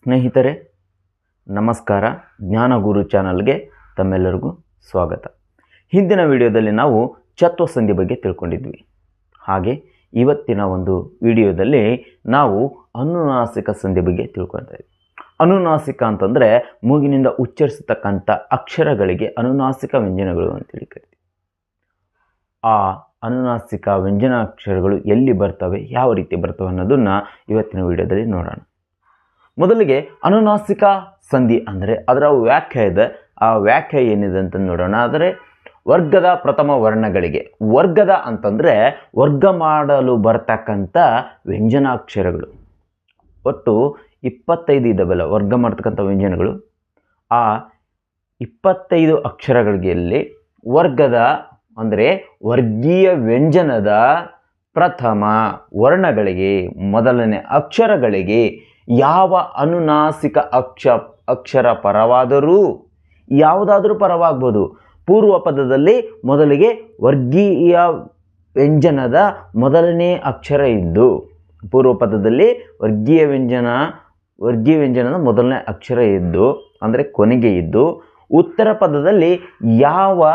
ಸ್ನೇಹಿತರೆ ನಮಸ್ಕಾರ. ಜ್ಞಾನಗುರು ಚಾನಲ್ಗೆ ತಮ್ಮೆಲ್ಲರಿಗೂ ಸ್ವಾಗತ. ಹಿಂದಿನ ವಿಡಿಯೋದಲ್ಲಿ ನಾವು ಚತ್ವ ಸಂಧಿ ಬಗ್ಗೆ ತಿಳ್ಕೊಂಡಿದ್ವಿ. ಹಾಗೆ ಇವತ್ತಿನ ಒಂದು ವಿಡಿಯೋದಲ್ಲಿ ನಾವು ಅನುನಾಸಿಕ ಸಂಧಿ ಬಗ್ಗೆ ತಿಳ್ಕೊಳ್ತಾ ಇದ್ವಿ. ಅನುನಾಸಿಕ ಅಂತಂದರೆ ಮೂಗಿನಿಂದ ಉಚ್ಚರಿಸತಕ್ಕಂಥ ಅಕ್ಷರಗಳಿಗೆ ಅನುನಾಸಿಕ ವ್ಯಂಜನಗಳು ಅಂತೇಳಿ ಕರಿತೀವಿ. ಆ ಅನುನಾಸಿಕ ವ್ಯಂಜನಾಕ್ಷರಗಳು ಎಲ್ಲಿ ಬರ್ತವೆ, ಯಾವ ರೀತಿ ಬರ್ತವೆ ಅನ್ನೋದನ್ನು ಇವತ್ತಿನ ವಿಡಿಯೋದಲ್ಲಿ ನೋಡೋಣ. ಮೊದಲಿಗೆ ಅನುನಾಸಿಕ ಸಂಧಿ ಅಂದರೆ ಅದರ ವ್ಯಾಖ್ಯೆ ಇದೆ. ಆ ವ್ಯಾಖ್ಯೆ ಏನಿದೆ ಅಂತ ನೋಡೋಣ. ಆದರೆ ವರ್ಗದ ಪ್ರಥಮ ವರ್ಣಗಳಿಗೆ, ವರ್ಗದ ಅಂತಂದರೆ ವರ್ಗ ಮಾಡಲು ಬರ್ತಕ್ಕಂಥ ವ್ಯಂಜನಾಕ್ಷರಗಳು. ಒಟ್ಟು 25 ಇದ್ದಾವಲ್ಲ ವರ್ಗ ಮಾಡ್ತಕ್ಕಂಥ ವ್ಯಂಜನಗಳು. ಆ 25 ಅಕ್ಷರಗಳಿಗೆ ವರ್ಗದ ಅಂದರೆ ವರ್ಗೀಯ ವ್ಯಂಜನದ ಪ್ರಥಮ ವರ್ಣಗಳಿಗೆ, ಮೊದಲನೇ ಅಕ್ಷರಗಳಿಗೆ ಯಾವ ಅನುನಾಸಿಕ ಅಕ್ಷರ ಪರವಾದರೂ, ಯಾವುದಾದ್ರೂ ಪರವಾಗ್ಬೋದು. ಪೂರ್ವ ಪದದಲ್ಲಿ ಮೊದಲಿಗೆ ವರ್ಗೀಯ ವ್ಯಂಜನದ ಮೊದಲನೇ ಅಕ್ಷರ ಇದ್ದು, ಪೂರ್ವ ಪದದಲ್ಲಿ ವರ್ಗೀಯ ವ್ಯಂಜನದ ಮೊದಲನೇ ಅಕ್ಷರ ಇದ್ದು ಅಂದರೆ ಕೊನೆಗೆ ಇದ್ದು, ಉತ್ತರ ಪದದಲ್ಲಿ ಯಾವ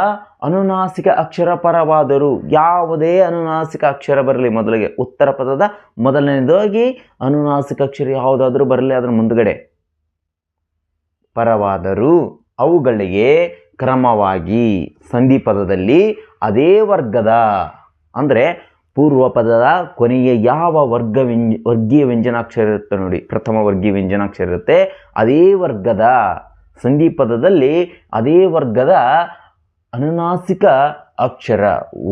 ಅನುನಾಸಿಕ ಅಕ್ಷರ ಪರವಾದರೂ, ಯಾವುದೇ ಅನುನಾಸಿಕ ಅಕ್ಷರ ಬರಲಿ, ಮೊದಲಿಗೆ ಉತ್ತರ ಪದದ ಮೊದಲನೇದಾಗಿ ಅನುನಾಸಿಕ ಅಕ್ಷರ ಯಾವುದಾದ್ರೂ ಬರಲಿ, ಅದರ ಮುಂದುಗಡೆ ಪರವಾದರೂ ಅವುಗಳಿಗೆ ಕ್ರಮವಾಗಿ ಸಂಧಿ ಪದದಲ್ಲಿ ಅದೇ ವರ್ಗದ ಅಂದರೆ ಪೂರ್ವ ಪದದ ಕೊನೆಗೆ ಯಾವ ವರ್ಗೀಯ ವ್ಯಂಜನಾಕ್ಷರ ಇರುತ್ತೆ ನೋಡಿ, ಪ್ರಥಮ ವರ್ಗೀಯ ವ್ಯಂಜನಾಕ್ಷರ ಇರುತ್ತೆ, ಅದೇ ವರ್ಗದ ಸಂಧಿ ಪದದಲ್ಲಿ ಅದೇ ವರ್ಗದ ಅನುನಾಸಿಕ ಅಕ್ಷರ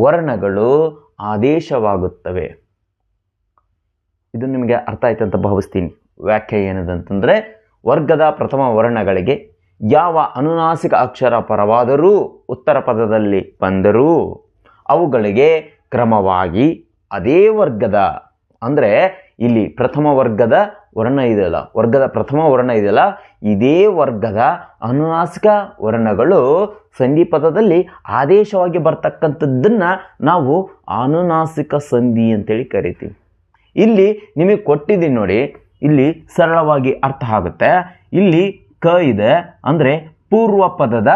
ವರ್ಣಗಳು ಆದೇಶವಾಗುತ್ತವೆ. ಇದು ನಿಮಗೆ ಅರ್ಥ ಆಯ್ತು ಅಂತ ಭಾವಿಸ್ತೀನಿ. ವ್ಯಾಖ್ಯೆ ಏನದಂತಂದರೆ ವರ್ಗದ ಪ್ರಥಮ ವರ್ಣಗಳಿಗೆ ಯಾವ ಅನುನಾಸಿಕ ಅಕ್ಷರ ಪರವಾದರೂ, ಉತ್ತರ ಪದದಲ್ಲಿ ಬಂದರೂ ಅವುಗಳಿಗೆ ಕ್ರಮವಾಗಿ ಅದೇ ವರ್ಗದ ಅಂದರೆ ಇಲ್ಲಿ ಪ್ರಥಮ ವರ್ಗದ ವರ್ಣ ಇದೆಯಲ್ಲ, ವರ್ಗದ ಪ್ರಥಮ ವರ್ಣ ಇದೆಯಲ್ಲ, ಇದೇ ವರ್ಗದ ಅನುನಾಸಿಕ ವರ್ಣಗಳು ಸಂಧಿ ಪದದಲ್ಲಿ ಆದೇಶವಾಗಿ ಬರ್ತಕ್ಕಂಥದ್ದನ್ನು ನಾವು ಅನುನಾಸಿಕ ಸಂಧಿ ಅಂತೇಳಿ ಕರಿತೀವಿ. ಇಲ್ಲಿ ನಿಮಗೆ ಕೊಟ್ಟಿದ್ದೀನಿ ನೋಡಿ, ಇಲ್ಲಿ ಸರಳವಾಗಿ ಅರ್ಥ ಆಗುತ್ತೆ. ಇಲ್ಲಿ ಕ ಇದೆ ಅಂದರೆ ಪೂರ್ವ ಪದದ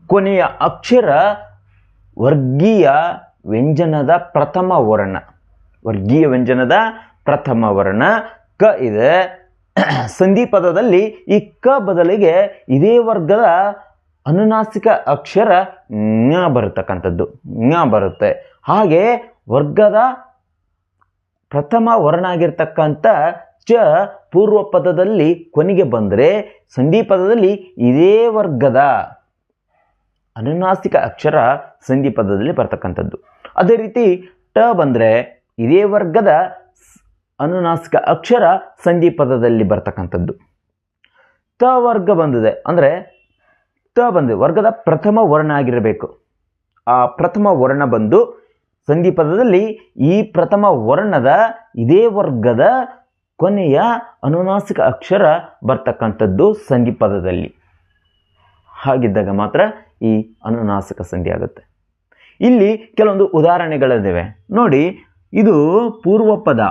ಕೊನೆಯ ಅಕ್ಷರ ವರ್ಗೀಯ ವ್ಯಂಜನದ ಪ್ರಥಮ ವರ್ಣ, ವರ್ಗೀಯ ವ್ಯಂಜನದ ಪ್ರಥಮ ವರ್ಣ ಕ ಇದೆ. ಸಂಧಿ ಪದದಲ್ಲಿ ಈ ಕ ಬದಲಿಗೆ ಇದೇ ವರ್ಗದ ಅನುನಾಸಿಕ ಅಕ್ಷರ ಞ ಬರತಕ್ಕಂಥದ್ದು, ಞ ಬರುತ್ತೆ. ಹಾಗೆ ವರ್ಗದ ಪ್ರಥಮ ವರ್ಣ ಆಗಿರ್ತಕ್ಕಂಥ ಚ ಪೂರ್ವ ಪದದಲ್ಲಿ ಕೊನೆಗೆ ಬಂದರೆ ಸಂಧಿ ಪದದಲ್ಲಿ ಇದೇ ವರ್ಗದ ಅನುನಾಸಿಕ ಅಕ್ಷರ ಸಂಧಿ ಪದದಲ್ಲಿ ಬರ್ತಕ್ಕಂಥದ್ದು. ಅದೇ ರೀತಿ ಟ ಬಂದರೆ ಇದೇ ವರ್ಗದ ಅನುನಾಸಿಕ ಅಕ್ಷರ ಸಂಧಿ ಪದದಲ್ಲಿ ಬರ್ತಕ್ಕಂಥದ್ದು. ತ ವರ್ಗ ಬಂದಿದೆ ಅಂದರೆ ತ ಬಂದಿದೆ ವರ್ಗದ ಪ್ರಥಮ ವರ್ಣ ಆಗಿರಬೇಕು. ಆ ಪ್ರಥಮ ವರ್ಣ ಬಂದು ಸಂಧಿ ಪದದಲ್ಲಿ ಈ ಪ್ರಥಮ ವರ್ಣದ ಇದೇ ವರ್ಗದ ಕೊನೆಯ ಅನುನಾಸಿಕ ಅಕ್ಷರ ಬರ್ತಕ್ಕಂಥದ್ದು ಸಂಧಿ ಪದದಲ್ಲಿ. ಹಾಗಿದ್ದಾಗ ಮಾತ್ರ ಈ ಅನುನಾಸಿಕ ಸಂಧಿ ಆಗುತ್ತೆ. ಇಲ್ಲಿ ಕೆಲವೊಂದು ಉದಾಹರಣೆಗಳಿವೆ ನೋಡಿ. ಇದು ಪೂರ್ವ ಪದ,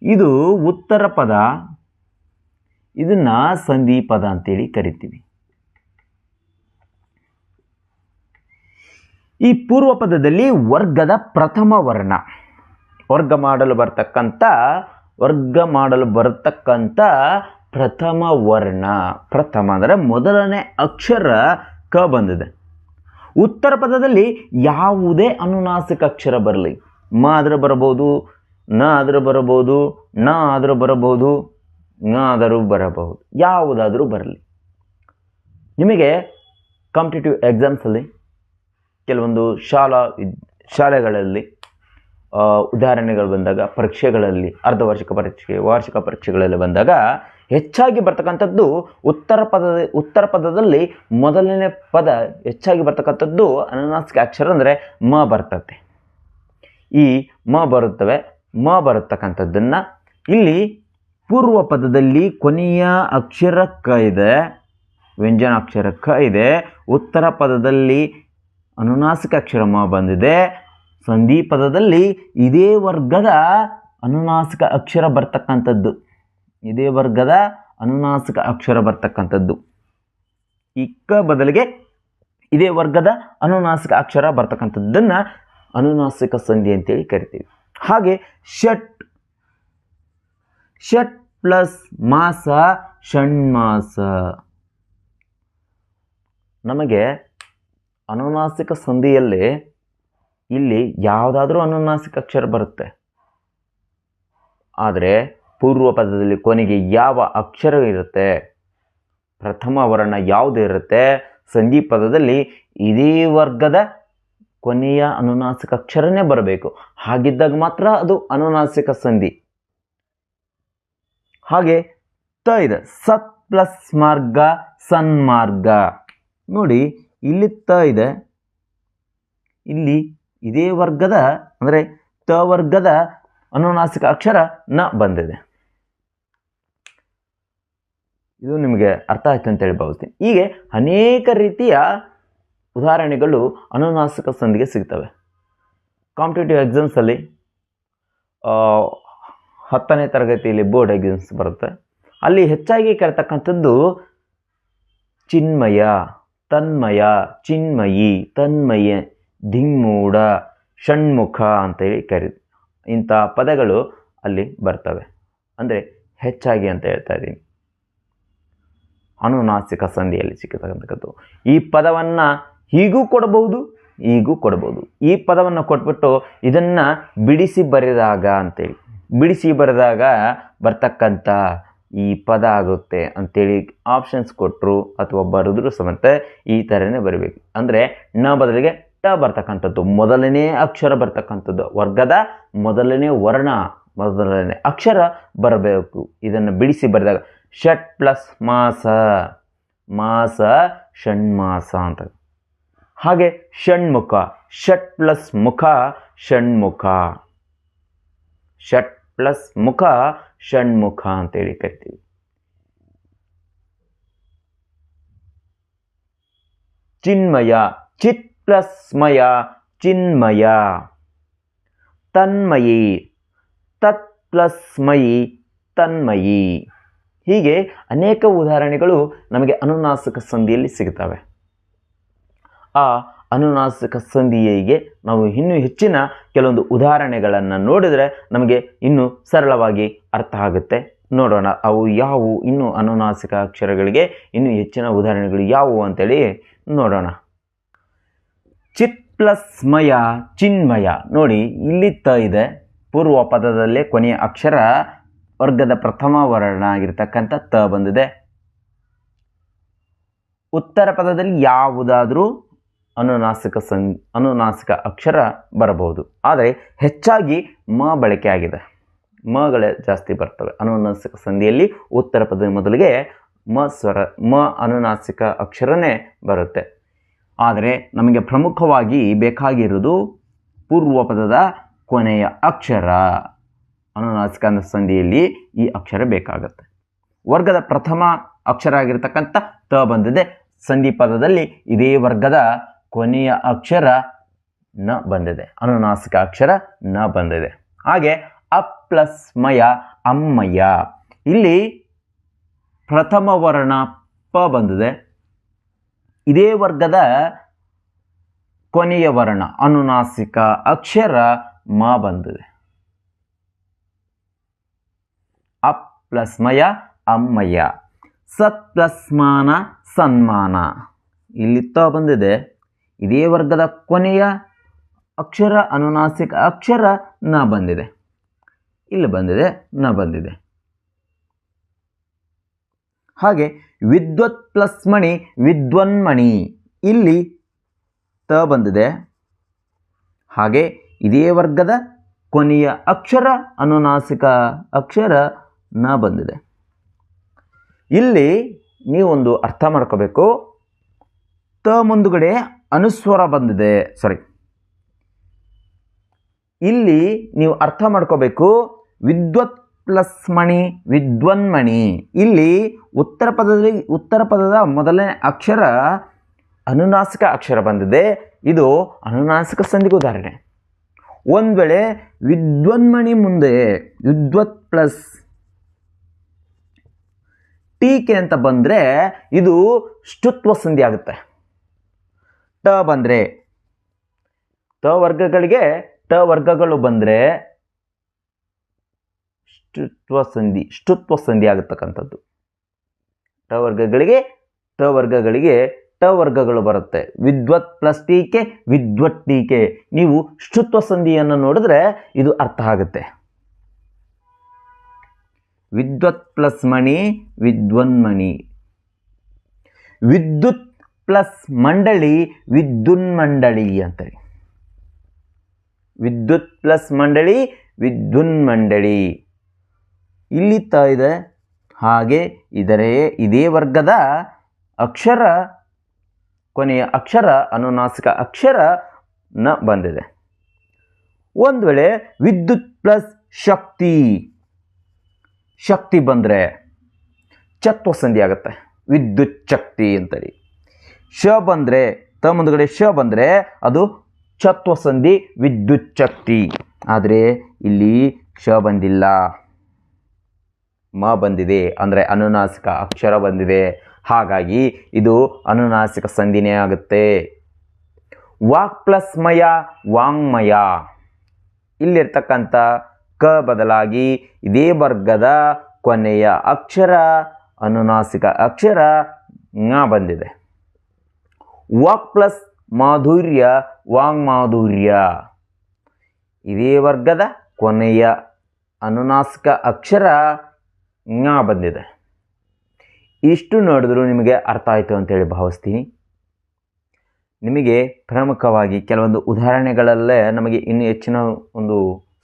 ಇದು ಉತ್ತರ ಪದ, ಇದನ್ನ ಸಂಧಿ ಪದ ಅಂತೇಳಿ ಕರಿತೀವಿ. ಈ ಪೂರ್ವ ಪದದಲ್ಲಿ ವರ್ಗದ ಪ್ರಥಮ ವರ್ಣ, ವರ್ಗ ಮಾಡಲು ಬರತಕ್ಕಂಥ ಪ್ರಥಮ ವರ್ಣ, ಪ್ರಥಮ ಅಂದರೆ ಮೊದಲನೇ ಅಕ್ಷರ ಕ ಬಂದಿದೆ. ಉತ್ತರ ಪದದಲ್ಲಿ ಯಾವುದೇ ಅನುನಾಸಿಕ ಅಕ್ಷರ ಬರಲಿ, ಮ ಆದರೂ ಬರಬಹುದು, ನ ಆದರೂ ಬರಬಹುದು, ನ ಆದರೂ ಬರಬಹುದು, ನ ಆದರೂ ಬರಬಹುದು, ಯಾವುದಾದರೂ ಬರಲಿ. ನಿಮಗೆ ಕಾಂಪಿಟೇಟಿವ್ ಎಕ್ಸಾಮ್ಸಲ್ಲಿ ಕೆಲವೊಂದು ಶಾಲೆಗಳಲ್ಲಿ ಉದಾಹರಣೆಗಳು ಬಂದಾಗ, ಪರೀಕ್ಷೆಗಳಲ್ಲಿ ಅರ್ಧವಾರ್ಷಿಕ ಪರೀಕ್ಷೆ, ವಾರ್ಷಿಕ ಪರೀಕ್ಷೆಗಳಲ್ಲಿ ಬಂದಾಗ ಹೆಚ್ಚಾಗಿ ಬರ್ತಕ್ಕಂಥದ್ದು ಉತ್ತರ ಪದದಲ್ಲಿ ಮೊದಲನೇ ಪದ ಹೆಚ್ಚಾಗಿ ಬರ್ತಕ್ಕಂಥದ್ದು ಅನುನಾಸಿಕ ಅಕ್ಷರ ಅಂದರೆ ಮ ಬರ್ತದೆ. ಈ ಮ ಬರತಕ್ಕಂಥದ್ದನ್ನು ಇಲ್ಲಿ ಪೂರ್ವ ಪದದಲ್ಲಿ ಕೊನೆಯ ಅಕ್ಷರ ಕ ಇದೆ, ವ್ಯಂಜನಾಕ್ಷರ ಕ ಇದೆ. ಉತ್ತರ ಪದದಲ್ಲಿ ಅನುನಾಸಿಕ ಅಕ್ಷರ ಮ ಬಂದಿದೆ. ಸಂಧಿ ಪದದಲ್ಲಿ ಇದೇ ವರ್ಗದ ಅನುನಾಸಿಕ ಅಕ್ಷರ ಬರ್ತಕ್ಕಂಥದ್ದು, ಇದೇ ವರ್ಗದ ಅನುನಾಸಿಕ ಅಕ್ಷರ ಬರ್ತಕ್ಕಂಥದ್ದು. ಈ ಕ ಬದಲಿಗೆ ಇದೇ ವರ್ಗದ ಅನುನಾಸಿಕ ಅಕ್ಷರ ಬರ್ತಕ್ಕಂಥದ್ದನ್ನು ಅನುನಾಸಿಕ ಸಂಧಿ ಅಂತೇಳಿ ಕರಿತೀವಿ. ಹಾಗೆ ಷಟ್ ಪ್ಲಸ್ ಮಾಸ ಷಣ್ಮಾಸ. ನಮಗೆ ಅನುನಾಸಿಕ ಸಂಧಿಯಲ್ಲಿ ಇಲ್ಲಿ ಯಾವುದಾದ್ರೂ ಅನುನಾಸಿಕ ಅಕ್ಷರ ಬರುತ್ತೆ, ಆದರೆ ಪೂರ್ವ ಪದದಲ್ಲಿ ಕೊನೆಗೆ ಯಾವ ಅಕ್ಷರ ಇರುತ್ತೆ, ಪ್ರಥಮ ವರ್ಣ ಯಾವುದು ಇರುತ್ತೆ, ಸಂಧಿ ಪದದಲ್ಲಿ ಇದೇ ವರ್ಗದ ಕೊನೆಯ ಅನುನಾಸಿಕ ಅಕ್ಷರನೇ ಬರಬೇಕು. ಹಾಗಿದ್ದಾಗ ಮಾತ್ರ ಅದು ಅನುನಾಸಿಕ ಸಂಧಿ. ಹಾಗೆ ತ ಇದೆ, ಸತ್ ಪ್ಲಸ್ ಮಾರ್ಗ ಸನ್ಮಾರ್ಗ. ನೋಡಿ, ಇಲ್ಲಿ ತ ಇದೆ, ಇಲ್ಲಿ ಇದೇ ವರ್ಗದ ಅಂದರೆ ತ ವರ್ಗದ ಅನುನಾಸಿಕ ಅಕ್ಷರ ನ ಬಂದಿದೆ. ಇದು ನಿಮಗೆ ಅರ್ಥ ಆಯ್ತು ಅಂತೇಳಿ ಭಾವಿಸ್ತೀನಿ. ಹೀಗೆ ಅನೇಕ ರೀತಿಯ ಉದಾಹರಣೆಗಳು ಅನುನಾಸಿಕ ಸಂಧಿಗೆ ಸಿಗ್ತವೆ. ಕಾಂಪಿಟೇಟಿವ್ ಎಕ್ಸಾಮ್ಸಲ್ಲಿ 10ನೇ ತರಗತಿಯಲ್ಲಿ ಬೋರ್ಡ್ ಎಕ್ಸಾಮ್ಸ್ ಬರುತ್ತೆ. ಅಲ್ಲಿ ಹೆಚ್ಚಾಗಿ ಕೇಳ್ತಕ್ಕಂಥದ್ದು ಚಿನ್ಮಯ, ತನ್ಮಯ, ಚಿನ್ಮಯಿ, ತನ್ಮಯ, ಧಿಂಗ್ಮೂಢ, ಷಣ್ಮುಖ ಅಂತೇಳಿ ಇಂಥ ಪದಗಳು ಅಲ್ಲಿ ಬರ್ತವೆ. ಅಂದರೆ ಹೆಚ್ಚಾಗಿ ಅಂತ ಹೇಳ್ತಾ ಇದ್ದೀನಿ. ಅನುನಾಸಿಕ ಸಂಧಿಯಲ್ಲಿ ಸಿಕ್ಕತಕ್ಕಂಥದ್ದು ಈ ಪದವನ್ನು ಹೀಗೂ ಕೊಡಬಹುದು, ಹೀಗೂ ಕೊಡಬಹುದು. ಈ ಪದವನ್ನು ಕೊಟ್ಬಿಟ್ಟು ಇದನ್ನು ಬಿಡಿಸಿ ಬರೆದಾಗ ಅಂತೇಳಿ, ಬಿಡಿಸಿ ಬರೆದಾಗ ಬರ್ತಕ್ಕಂಥ ಈ ಪದ ಆಗುತ್ತೆ ಅಂತೇಳಿ ಆಪ್ಷನ್ಸ್ ಕೊಟ್ಟರು ಅಥವಾ ಬರೆದ್ರು ಸಮೇತ ಈ ಥರನೇ ಬರಬೇಕು. ಅಂದರೆ ನ ಬದಲಿಗೆ ಟ ಬರ್ತಕ್ಕಂಥದ್ದು, ಮೊದಲನೇ ಅಕ್ಷರ ಬರ್ತಕ್ಕಂಥದ್ದು, ವರ್ಗದ ಮೊದಲನೇ ವರ್ಣ, ಮೊದಲನೇ ಅಕ್ಷರ ಬರಬೇಕು. ಇದನ್ನು ಬಿಡಿಸಿ ಬರೆದಾಗ ಷಟ್ ಪ್ಲಸ್ ಮಾಸ, ಮಾಸ ಷಣ್ಮಾಸ ಅಂತ. ಹಾಗೆ ಷಣ್ಮುಖ, ಷಟ್ ಪ್ಲಸ್ ಮುಖ ಷಣ್ಮುಖ, ಷಟ್ ಪ್ಲಸ್ ಮುಖ ಷಣ್ಮುಖ ಅಂತೇಳಿ ಕರಿತೀವಿ. ಚಿನ್ಮಯ, ಚಿತ್ ಪ್ಲಸ್ ಮಯ ಚಿನ್ಮಯ. ತನ್ಮಯಿ, ತತ್ ಪ್ಲಸ್ ಮಯಿ ತನ್ಮಯಿ. ಹೀಗೆ ಅನೇಕ ಉದಾಹರಣೆಗಳು ನಮಗೆ ಅನುನಾಸಿಕ ಸಂಧಿಯಲ್ಲಿ ಸಿಗುತ್ತವೆ. ಆ ಅನುನಾಸಿಕ ಸಂಧಿಗೆ ನಾವು ಇನ್ನೂ ಹೆಚ್ಚಿನ ಕೆಲವೊಂದು ಉದಾಹರಣೆಗಳನ್ನು ನೋಡಿದರೆ ನಮಗೆ ಇನ್ನೂ ಸರಳವಾಗಿ ಅರ್ಥ ಆಗುತ್ತೆ. ನೋಡೋಣ ಅವು ಯಾವುವು, ಇನ್ನೂ ಅನುನಾಸಿಕ ಅಕ್ಷರಗಳಿಗೆ ಇನ್ನೂ ಹೆಚ್ಚಿನ ಉದಾಹರಣೆಗಳು ಯಾವುವು ಅಂತೇಳಿ ನೋಡೋಣ. ಚಿತ್ ಪ್ಲಸ್ ಮಯ ಚಿನ್ಮಯ. ನೋಡಿ, ಇಲ್ಲಿ ತ ಇದೆ, ಪೂರ್ವ ಪದದಲ್ಲೇ ಕೊನೆಯ ಅಕ್ಷರ ವರ್ಗದ ಪ್ರಥಮ ವರ್ಣ ಆಗಿರ್ತಕ್ಕಂಥ ತ ಬಂದಿದೆ. ಉತ್ತರ ಪದದಲ್ಲಿ ಯಾವುದಾದ್ರೂ ಅನುನಾಸಿಕ ಅಕ್ಷರ ಬರಬಹುದು, ಆದರೆ ಹೆಚ್ಚಾಗಿ ಮ ಬಳಕೆ ಆಗಿದೆ. ಮಗಳೇ ಜಾಸ್ತಿ ಬರ್ತವೆ ಅನುನಾಸಿಕ ಸಂಧಿಯಲ್ಲಿ. ಉತ್ತರ ಪದದ ಮೊದಲಿಗೆ ಮ ಸ್ವರ, ಮ ಅನುನಾಸಿಕ ಅಕ್ಷರನೇ ಬರುತ್ತೆ. ಆದರೆ ನಮಗೆ ಪ್ರಮುಖವಾಗಿ ಬೇಕಾಗಿರುವುದು ಪೂರ್ವ ಪದದ ಕೊನೆಯ ಅಕ್ಷರ. ಅನುನಾಸಿಕ ಸಂಧಿಯಲ್ಲಿ ಈ ಅಕ್ಷರ ಬೇಕಾಗುತ್ತೆ. ವರ್ಗದ ಪ್ರಥಮ ಅಕ್ಷರ ಆಗಿರ್ತಕ್ಕಂಥ ತ ಬಂದಿದೆ. ಸಂಧಿ ಪದದಲ್ಲಿ ಇದೇ ವರ್ಗದ ಕೊನೆಯ ಅಕ್ಷರ ನ ಬಂದಿದೆ, ಅನುನಾಸಿಕ ಅಕ್ಷರ ನ ಬಂದಿದೆ. ಹಾಗೆ ಅಪ್ ಪ್ಲಸ್ ಮಯ ಅಮ್ಮಯ್ಯ. ಇಲ್ಲಿ ಪ್ರಥಮ ವರ್ಣ ಪ ಬಂದಿದೆ, ಇದೇ ವರ್ಗದ ಕೊನೆಯ ವರ್ಣ ಅನುನಾಸಿಕ ಅಕ್ಷರ ಮ ಬಂದಿದೆ. ಅಪ್ ಪ್ಲಸ್ ಮಯ ಅಮ್ಮಯ್ಯ. ಸತ್ ಪ್ಲಸ್ ಮಾನ ಸನ್ಮಾನ. ಇಲ್ಲಿ ತ ಬಂದಿದೆ, ಇದೇ ವರ್ಗದ ಕೊನೆಯ ಅಕ್ಷರ ಅನುನಾಸಿಕ ಅಕ್ಷರ ನ ಬಂದಿದೆ. ಇಲ್ಲಿ ಬಂದಿದೆ, ನ ಬಂದಿದೆ. ಹಾಗೆ ವಿದ್ವತ್ ಪ್ಲಸ್ ಮಣಿ ವಿದ್ವನ್ಮಣಿ. ಇಲ್ಲಿ ತ ಬಂದಿದೆ, ಹಾಗೆ ಇದೇ ವರ್ಗದ ಕೊನೆಯ ಅಕ್ಷರ ಅನುನಾಸಿಕ ಅಕ್ಷರ ನ ಬಂದಿದೆ. ಇಲ್ಲಿ ನೀವೊಂದು ಅರ್ಥ ಮಾಡ್ಕೋಬೇಕು, ತ ಮುಂದುಗಡೆ ಅನುಸ್ವರ ಬಂದಿದೆ. ಇಲ್ಲಿ ನೀವು ಅರ್ಥ ಮಾಡ್ಕೋಬೇಕು, ವಿದ್ವತ್ ಪ್ಲಸ್ ಮಣಿ ವಿದ್ವನ್ಮಣಿ. ಇಲ್ಲಿ ಉತ್ತರ ಪದದ ಮೊದಲನೇ ಅಕ್ಷರ ಅನುನಾಸಿಕ ಅಕ್ಷರ ಬಂದಿದೆ. ಇದು ಅನುನಾಸಿಕ ಸಂಧಿಗೆ ಉದಾಹರಣೆ. ಒಂದು ವೇಳೆ ವಿದ್ವನ್ಮಣಿ ಮುಂದೆ ವಿದ್ವತ್ ಪ್ಲಸ್ ಟೀಕೆ ಅಂತ ಬಂದರೆ ಇದು ಷ್ಠುತ್ವ ಸಂಧಿ ಆಗುತ್ತೆ. ಟ ಬಂದರೆ ಟ ವರ್ಗಗಳಿಗೆ ಟ ವರ್ಗಗಳು ಬಂದರೆ ಷ್ಠುತ್ವ ಸಂಧಿ ಆಗತಕ್ಕಂಥದ್ದು. ಟ ವರ್ಗಗಳಿಗೆ ಟ ವರ್ಗಗಳು ಬರುತ್ತೆ. ವಿದ್ವತ್ ಪ್ಲಸ್ ಟೀಕೆ ವಿದ್ವತ್ ಟೀಕೆ. ನೀವು ಷ್ಠುತ್ವ ಸಂಧಿಯನ್ನು ನೋಡಿದ್ರೆ ಇದು ಅರ್ಥ ಆಗುತ್ತೆ. ವಿದ್ವತ್ ಪ್ಲಸ್ ಮಣಿ ವಿದ್ವನ್ಮಣಿ. ವಿದ್ಯುತ್ ಪ್ಲಸ್ ಮಂಡಳಿ ವಿದ್ಯುನ್ಮಂಡಳಿ ಅಂತೇಳಿ. ವಿದ್ಯುತ್ ಪ್ಲಸ್ ಮಂಡಳಿ ವಿದ್ಯುನ್ಮಂಡಳಿ. ಇಲ್ಲಿ ತ ಇದೆ, ಹಾಗೆ ಇದೇ ವರ್ಗದ ಅಕ್ಷರ ಕೊನೆಯ ಅಕ್ಷರ ಅನುನಾಸಿಕ ಅಕ್ಷರ ನ ಬಂದಿದೆ. ಒಂದು ವೇಳೆ ವಿದ್ಯುತ್ ಪ್ಲಸ್ ಶಕ್ತಿ ಬಂದರೆ ಚತ್ವ ಸಂಧಿ ಆಗುತ್ತೆ. ವಿದ್ಯುತ್ ಶಕ್ತಿ ಅಂತೇಳಿ. ಶ ಬಂದರೆ ತ ಮುಂದುಗಡೆ ಶ ಬಂದರೆ ಅದು ಚತ್ವ ಸಂಧಿ ವಿದ್ಯುತ್ ಶಕ್ತಿ. ಆದರೆ ಇಲ್ಲಿ ಶ ಬಂದಿಲ್ಲ, ಮ ಬಂದಿದೆ, ಅಂದರೆ ಅನುನಾಸಿಕ ಅಕ್ಷರ ಬಂದಿದೆ. ಹಾಗಾಗಿ ಇದು ಅನುನಾಸಿಕ ಸಂಧಿನೇ ಆಗುತ್ತೆ. ವಾಕ್ ಪ್ಲಸ್ ಮಯ ವಾಂಗ್ಮಯ. ಇಲ್ಲಿರ್ತಕ್ಕಂಥ ಕ ಬದಲಾಗಿ ಇದೇ ವರ್ಗದ ಕೊನೆಯ ಅಕ್ಷರ ಅನುನಾಸಿಕ ಅಕ್ಷರ ङ ಬಂದಿದೆ. ವಾಕ್ ಪ್ಲಸ್ ಮಾಧುರ್ಯ ವಾಂಗ್ಮಾಧುರ್ಯ. ಇದೇ ವರ್ಗದ ಕೊನೆಯ ಅನುನಾಸಿಕ ಅಕ್ಷರ ङ ಬಂದಿದೆ. ಇಷ್ಟು ನೋಡಿದ್ರು ನಿಮಗೆ ಅರ್ಥ ಆಯಿತು ಅಂತೇಳಿ ಭಾವಿಸ್ತೀನಿ. ನಿಮಗೆ ಪ್ರಮುಖವಾಗಿ ಕೆಲವೊಂದು ಉದಾಹರಣೆಗಳಲ್ಲೇ ನಮಗೆ ಇನ್ನೂ ಹೆಚ್ಚಿನ ಒಂದು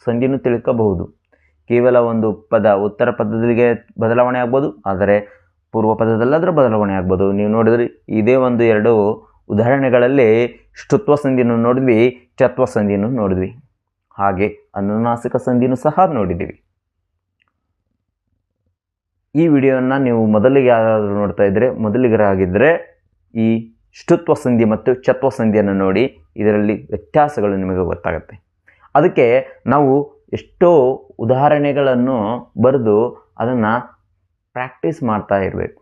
ಸಂಧಿನೂ ತಿಳ್ಕೋಬಹುದು. ಕೇವಲ ಒಂದು ಪದ ಉತ್ತರ ಪದದಲ್ಲಿಗೆ ಬದಲಾವಣೆ ಆಗ್ಬೋದು, ಆದರೆ ಪೂರ್ವ ಪದದಲ್ಲಾದರೂ ಬದಲಾವಣೆ ಆಗ್ಬೋದು. ನೀವು ನೋಡಿದ್ರೆ ಇದೇ ಒಂದು ಎರಡು ಉದಾಹರಣೆಗಳಲ್ಲಿ ಷ್ಠುತ್ವ ಸಂಧಿನೂ ನೋಡಿದ್ವಿ, ಚತ್ವ ಸಂಧಿನೂ ನೋಡಿದ್ವಿ, ಹಾಗೆ ಅನುನಾಸಿಕ ಸಂಧಿನೂ ಸಹ ನೋಡಿದ್ದೀವಿ. ಈ ವಿಡಿಯೋವನ್ನು ನೀವು ಮೊದಲಿಗೆ ಯಾರಾದರೂ ನೋಡ್ತಾ ಇದ್ದರೆ, ಮೊದಲಿಗರಾಗಿದ್ದರೆ ಈ ಷ್ಠುತ್ವ ಸಂಧಿ ಮತ್ತು ಚತ್ವ ಸಂಧಿಯನ್ನು ನೋಡಿ. ಇದರಲ್ಲಿ ವ್ಯತ್ಯಾಸಗಳು ನಿಮಗೆ ಗೊತ್ತಾಗುತ್ತೆ. ಅದಕ್ಕೆ ನಾವು ಎಷ್ಟೋ ಉದಾಹರಣೆಗಳನ್ನು ಬರೆದು ಅದನ್ನು ಪ್ರಾಕ್ಟೀಸ್ ಮಾಡ್ತಾ ಇರಬೇಕು.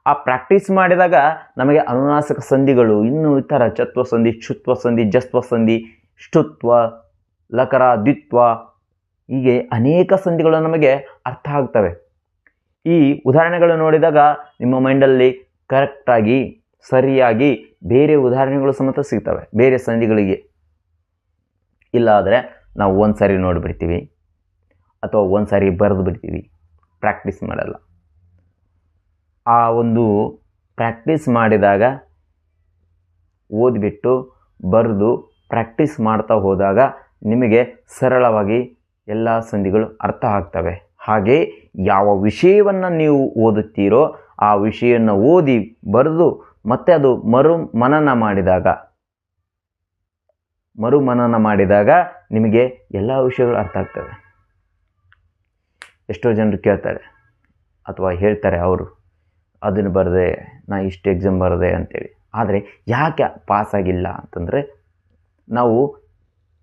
ಆ ಪ್ರಾಕ್ಟೀಸ್ ಮಾಡಿದಾಗ ನಮಗೆ ಅನುನಾಸಿಕ ಸಂಧಿಗಳು ಇನ್ನೂ ಇತರ ಚತ್ವ ಸಂಧಿ, ಕ್ಷುತ್ವ ಸಂಧಿ, ಜಸ್ತ್ವ ಸಂಧಿ, ಷ್ಠುತ್ವ, ಲಕರ, ದ್ವಿತ್ವ, ಹೀಗೆ ಅನೇಕ ಸಂಧಿಗಳು ನಮಗೆ ಅರ್ಥ ಆಗ್ತವೆ. ಈ ಉದಾಹರಣೆಗಳು ನೋಡಿದಾಗ ನಿಮ್ಮ ಮೈಂಡಲ್ಲಿ ಕರೆಕ್ಟಾಗಿ ಸರಿಯಾಗಿ ಬೇರೆ ಉದಾಹರಣೆಗಳು ಸಮೇತ ಸಿಗ್ತವೆ ಬೇರೆ ಸಂಧಿಗಳಿಗೆ. ಇಲ್ಲ ಆದರೆ ನಾವು ಒಂದು ಸಾರಿ ನೋಡಿಬಿಡ್ತೀವಿ ಅಥವಾ ಒಂದು ಸಾರಿ ಬರೆದು ಬಿಡ್ತೀವಿ, ಪ್ರಾಕ್ಟೀಸ್ ಮಾಡಲ್ಲ. ಆ ಒಂದು ಪ್ರಾಕ್ಟೀಸ್ ಮಾಡಿದಾಗ, ಓದಿಬಿಟ್ಟು ಬರೆದು ಪ್ರಾಕ್ಟೀಸ್ ಮಾಡ್ತಾ ಹೋದಾಗ ನಿಮಗೆ ಸರಳವಾಗಿ ಎಲ್ಲ ಸಂಧಿಗಳು ಅರ್ಥ ಆಗ್ತವೆ. ಹಾಗೆ ಯಾವ ವಿಷಯವನ್ನು ನೀವು ಓದುತ್ತೀರೋ ಆ ವಿಷಯವನ್ನು ಓದಿ ಬರೆದು ಮತ್ತೆ ಅದು ಮರುಮನನ ಮಾಡಿದಾಗ ನಿಮಗೆ ಎಲ್ಲ ವಿಷಯಗಳು ಅರ್ಥ ಆಗ್ತವೆ. ಎಷ್ಟೋ ಜನರು ಕೇಳ್ತಾರೆ ಅಥವಾ ಹೇಳ್ತಾರೆ, ಅವರು ಅದನ್ನು ಬರೆದೆ, ನಾ ಇಷ್ಟು ಎಕ್ಸಾಮ್ ಬರೆದೆ ಅಂತೇಳಿ. ಆದರೆ ಯಾಕೆ ಪಾಸಾಗಿಲ್ಲ ಅಂತಂದರೆ, ನಾವು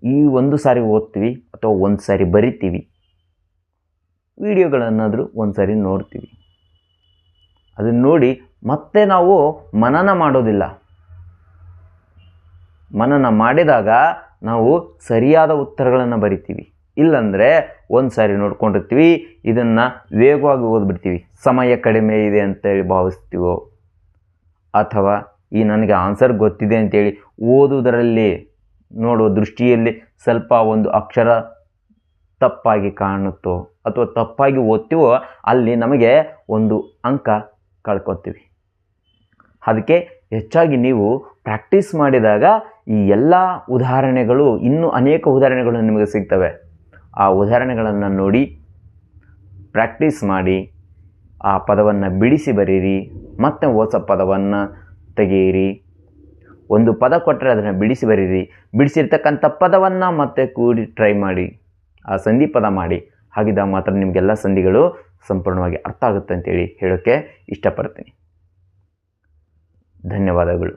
ಈ ಒಂದು ಸಾರಿ ಓದ್ತೀವಿ ಅಥವಾ ಒಂದು ಸಾರಿ ಬರಿತೀವಿ, ವಿಡಿಯೋಗಳನ್ನಾದರೂ ಒಂದು ಸಾರಿ ನೋಡ್ತೀವಿ, ಅದನ್ನು ನೋಡಿ ಮತ್ತೆ ನಾವು ಮನನ ಮಾಡೋದಿಲ್ಲ. ಮನನ ಮಾಡಿದಾಗ ನಾವು ಸರಿಯಾದ ಉತ್ತರಗಳನ್ನು ಬರಿತೀವಿ. ಇಲ್ಲಾಂದರೆ ಒಂದು ಸಾರಿ ನೋಡ್ಕೊಂಡಿರ್ತೀವಿ, ಇದನ್ನು ವೇಗವಾಗಿ ಓದ್ಬಿಡ್ತೀವಿ, ಸಮಯ ಕಡಿಮೆ ಇದೆ ಅಂತೇಳಿ ಭಾವಿಸ್ತೀವೋ, ಅಥವಾ ಈ ನನಗೆ ಆನ್ಸರ್ ಗೊತ್ತಿದೆ ಅಂತೇಳಿ ಓದುವುದರಲ್ಲಿ ನೋಡುವ ದೃಷ್ಟಿಯಲ್ಲಿ ಸ್ವಲ್ಪ ಒಂದು ಅಕ್ಷರ ತಪ್ಪಾಗಿ ಕಾಣುತ್ತೋ ಅಥವಾ ತಪ್ಪಾಗಿ ಓದ್ತೀವೋ, ಅಲ್ಲಿ ನಮಗೆ ಒಂದು ಅಂಕ ಕಳ್ಕೊತೀವಿ. ಅದಕ್ಕೆ ಹೆಚ್ಚಾಗಿ ನೀವು ಪ್ರಾಕ್ಟೀಸ್ ಮಾಡಿದಾಗ ಈ ಎಲ್ಲ ಉದಾಹರಣೆಗಳು, ಇನ್ನೂ ಅನೇಕ ಉದಾಹರಣೆಗಳು ನಿಮಗೆ ಸಿಗ್ತವೆ. ಆ ಉದಾಹರಣೆಗಳನ್ನು ನೋಡಿ ಪ್ರಾಕ್ಟೀಸ್ ಮಾಡಿ, ಆ ಪದವನ್ನು ಬಿಡಿಸಿ ಬರೀರಿ, ಮತ್ತೆ ಹೊಸ ಪದವನ್ನು ತೆಗೆಯಿರಿ. ಒಂದು ಪದ ಕೊಟ್ಟರೆ ಅದನ್ನು ಬಿಡಿಸಿ ಬರೀರಿ, ಬಿಡಿಸಿರ್ತಕ್ಕಂಥ ಪದವನ್ನು ಮತ್ತೆ ಕೂಡಿ ಟ್ರೈ ಮಾಡಿ, ಆ ಸಂಧಿ ಪದ ಮಾಡಿ. ಹಾಗಿದ್ದಾಗ ಮಾತ್ರ ನಿಮಗೆಲ್ಲ ಸಂಧಿಗಳು ಸಂಪೂರ್ಣವಾಗಿ ಅರ್ಥ ಆಗುತ್ತೆ ಅಂತೇಳಿ ಹೇಳೋಕ್ಕೆ ಇಷ್ಟಪಡ್ತೀನಿ. ಧನ್ಯವಾದಗಳು.